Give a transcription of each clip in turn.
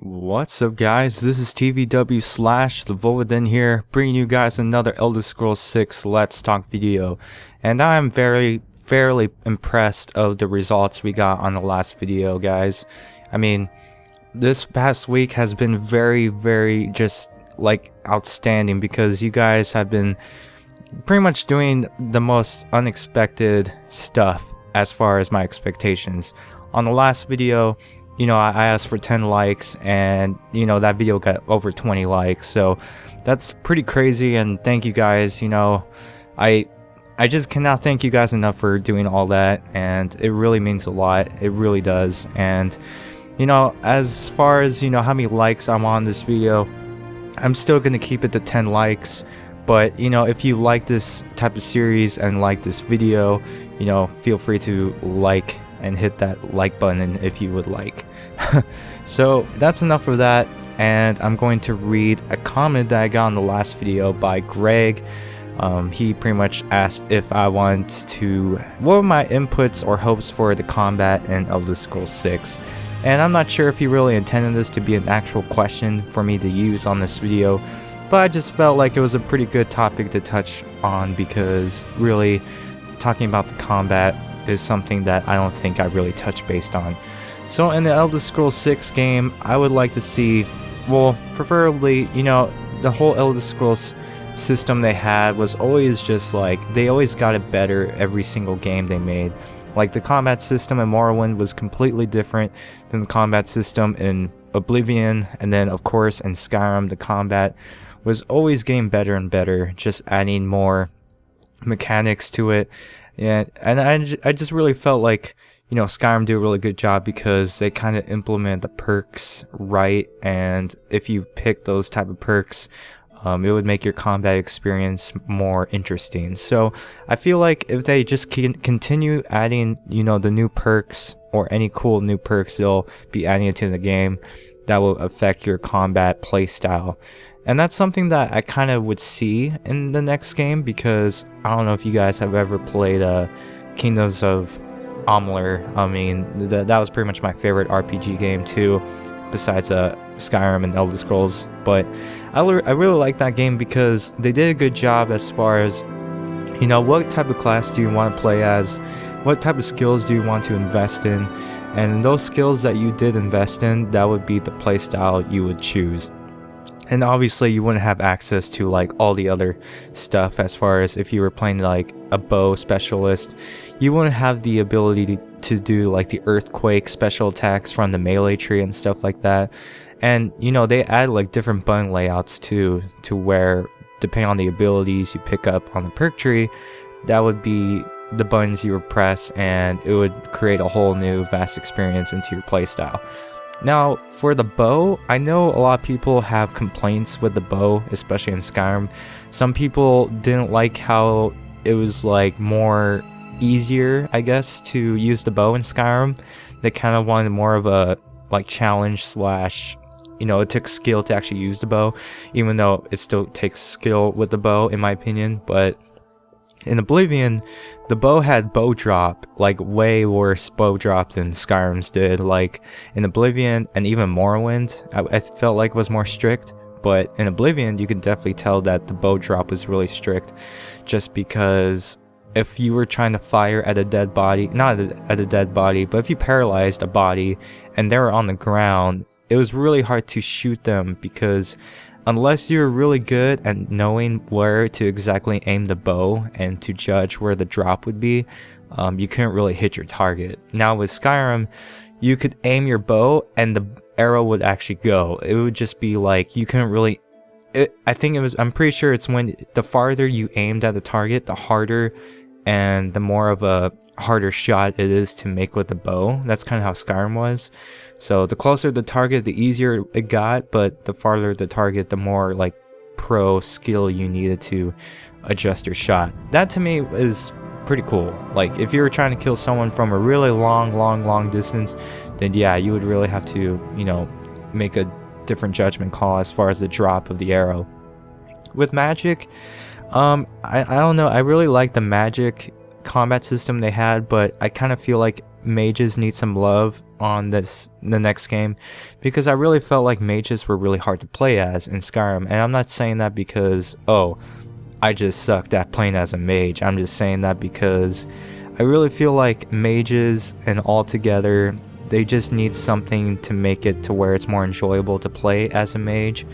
What's up, guys? This is TVW slash TheVoltWithin here, bringing you guys another Elder Scrolls 6 Let's Talk video. And I'm fairly impressed of the results we got on the last video, guys. I mean, this past week has been very just like outstanding because you guys have been pretty much doing the most unexpected stuff as far as my expectations. On the last video, I asked for 10 likes and, that video got over 20 likes. So that's pretty crazy. And thank you guys. I just cannot thank you guys enough for doing all that. And it really means a lot. It really does. And, as far as, how many likes I'm on this video, I'm still going to keep it to 10 likes. But, if you like this type of series and like this video, feel free to like and hit that like button if you would like. So that's enough of that, and I'm going to read a comment that I got in the last video by Greg. He pretty much asked if I want to, what were my inputs or hopes for the combat in Elder Scrolls 6. And I'm not sure if he really intended this to be an actual question for me to use on this video, but I just felt like it was a pretty good topic to touch on, because really talking about the combat is something that I don't think I really touched based on. So in the Elder Scrolls 6 game, I would like to see, well, preferably, the whole Elder Scrolls system they had was always just like, they always got it better every single game they made. Like the combat system in Morrowind was completely different than the combat system in Oblivion, and then of course in Skyrim the combat was always getting better and better, just adding more mechanics to it. And I just really felt like, Skyrim did a really good job because they kind of implement the perks right, and if you pick those type of perks, it would make your combat experience more interesting. So I feel like if they just continue adding, the new perks or any cool new perks they'll be adding into the game, that will affect your combat playstyle. And that's something that I kind of would see in the next game, because I don't know if you guys have ever played Kingdoms of Amalur. I mean, that was pretty much my favorite RPG game too, besides Skyrim and Elder Scrolls. But I really like that game because they did a good job as far as, what type of class do you want to play as, what type of skills do you want to invest in, and those skills that you did invest in, that would be the playstyle you would choose. And obviously you wouldn't have access to like all the other stuff, as far as if you were playing like a bow specialist, you wouldn't have the ability to do like the earthquake special attacks from the melee tree and stuff like that. And they add like different button layouts too, to where depending on the abilities you pick up on the perk tree, that would be the buttons you would press, and it would create a whole new vast experience into your playstyle. Now, for the bow, I know a lot of people have complaints with the bow, especially in Skyrim. Some people didn't like how it was like more easier, I guess, to use the bow in Skyrim. They kind of wanted more of a like challenge slash, it took skill to actually use the bow, even though it still takes skill with the bow, in my opinion. But in Oblivion, the bow had bow drop, like way worse bow drop than Skyrim's did. Like in Oblivion and even Morrowind, I felt like was more strict. But in Oblivion, you can definitely tell that the bow drop was really strict, just because if you were trying to fire at a dead body, not at a dead body, but if you paralyzed a body and they were on the ground, it was really hard to shoot them, because unless you're really good at knowing where to exactly aim the bow and to judge where the drop would be, you couldn't really hit your target. Now with Skyrim, you could aim your bow and the arrow would actually go. It would just be like, you couldn't really, I'm pretty sure it's when the farther you aimed at the target, the harder and the more of a harder shot it is to make with the bow. That's kind of how Skyrim was. So the closer the target, the easier it got, but the farther the target, the more like pro skill you needed to adjust your shot. That to me is pretty cool. Like if you were trying to kill someone from a really long distance, then yeah, you would really have to, make a different judgment call as far as the drop of the arrow. With magic, I don't know, I really like the magic combat system they had, but I kind of feel like mages need some love on the next game, because I really felt like mages were really hard to play as in Skyrim. And I'm not saying that because, oh, I just sucked at playing as a mage. I'm just saying that because I really feel like mages and altogether, they just need something to make it to where it's more enjoyable to play as a mage,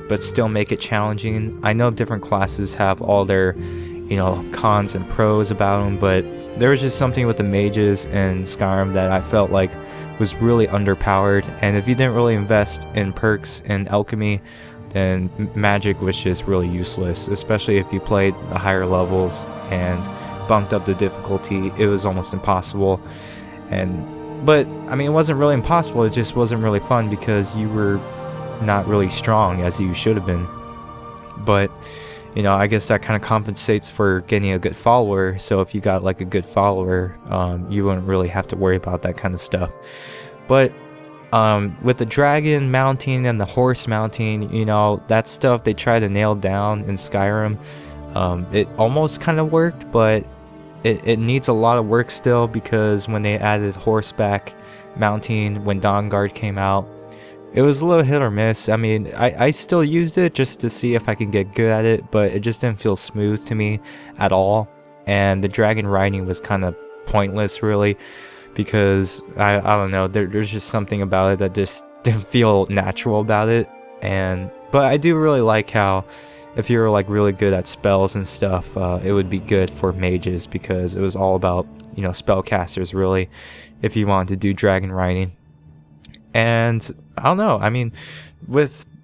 but still make it challenging. I know different classes have all their, you know, cons and pros about them, but there was just something with the mages in Skyrim that I felt like was really underpowered. And if you didn't really invest in perks and alchemy, then magic was just really useless, especially if you played the higher levels and bumped up the difficulty. It was almost impossible. But I mean, it wasn't really impossible, it just wasn't really fun because you were not really strong as you should have been. But you know, I guess that kind of compensates for getting a good follower. So if you got like a good follower, you wouldn't really have to worry about that kind of stuff. But with the dragon mounting and the horse mounting, you know, that stuff they try to nail down in Skyrim. It almost kind of worked, but it needs a lot of work still, because when they added horseback mounting when Dawnguard came out, it was a little hit or miss. I mean, I still used it just to see if I can get good at it, but it just didn't feel smooth to me at all. And the dragon riding was kind of pointless, really, because I don't know, there's just something about it that just didn't feel natural about it. But I do really like how, if you're like really good at spells and stuff, it would be good for mages, because it was all about, you know, spellcasters really, if you wanted to do dragon riding. And I don't know, I mean,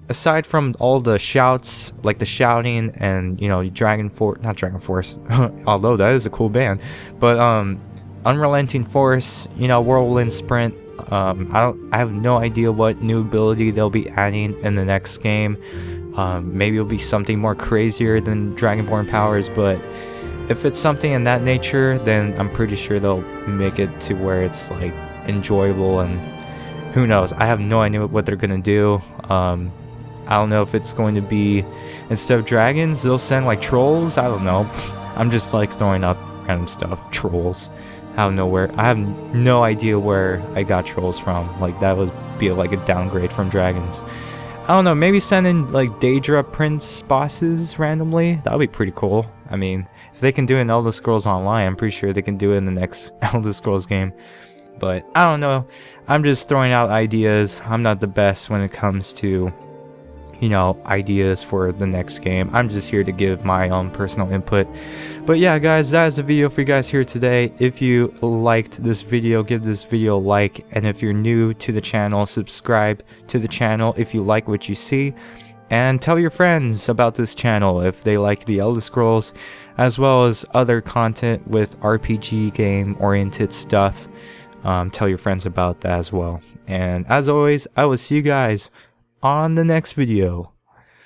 aside from all the shouts, like the shouting and, you know, not Dragon Force, although that is a cool band, but Unrelenting Force, you know, Whirlwind Sprint, I have no idea what new ability they'll be adding in the next game. Maybe it'll be something more crazier than Dragonborn powers, but if it's something in that nature, then I'm pretty sure they'll make it to where it's like enjoyable. And who knows, I have no idea what they're gonna do. I don't know if it's going to be, instead of dragons, they'll send like trolls. I don't know. I'm just like throwing up random stuff. Trolls out of nowhere. I have no idea where I got trolls from. Like, that would be like a downgrade from dragons. I don't know, maybe send in like Daedra Prince bosses randomly. That would be pretty cool. I mean, if they can do it in Elder Scrolls Online, I'm pretty sure they can do it in the next Elder Scrolls game. But I don't know, I'm just throwing out ideas. I'm not the best when it comes to, you know, ideas for the next game. I'm just here to give my own personal input. But yeah, guys, that is the video for you guys here today. If you liked this video, give this video a like, and if you're new to the channel, subscribe to the channel if you like what you see, and tell your friends about this channel if they like the Elder Scrolls, as well as other content with RPG game oriented stuff. Tell your friends about that as well. And as always, I will see you guys on the next video.